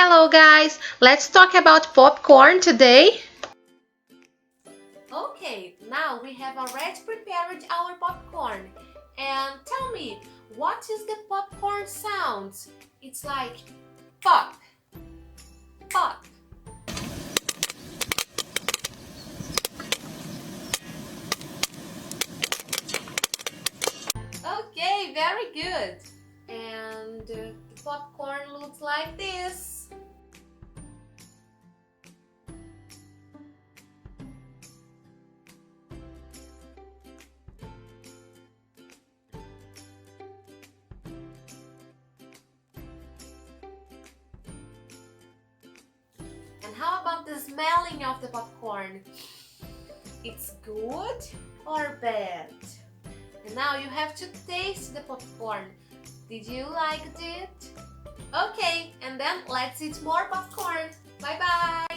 Hello guys, let's talk about popcorn today. Okay, now we have already prepared our popcorn. And tell me, what is the popcorn sound? It's like pop, pop. Okay, very good. And the popcorn looks like this. And how about the smelling of the popcorn? It's good or bad? And now you have to taste the popcorn. Did you like it? Okay, and then let's eat more popcorn. Bye bye!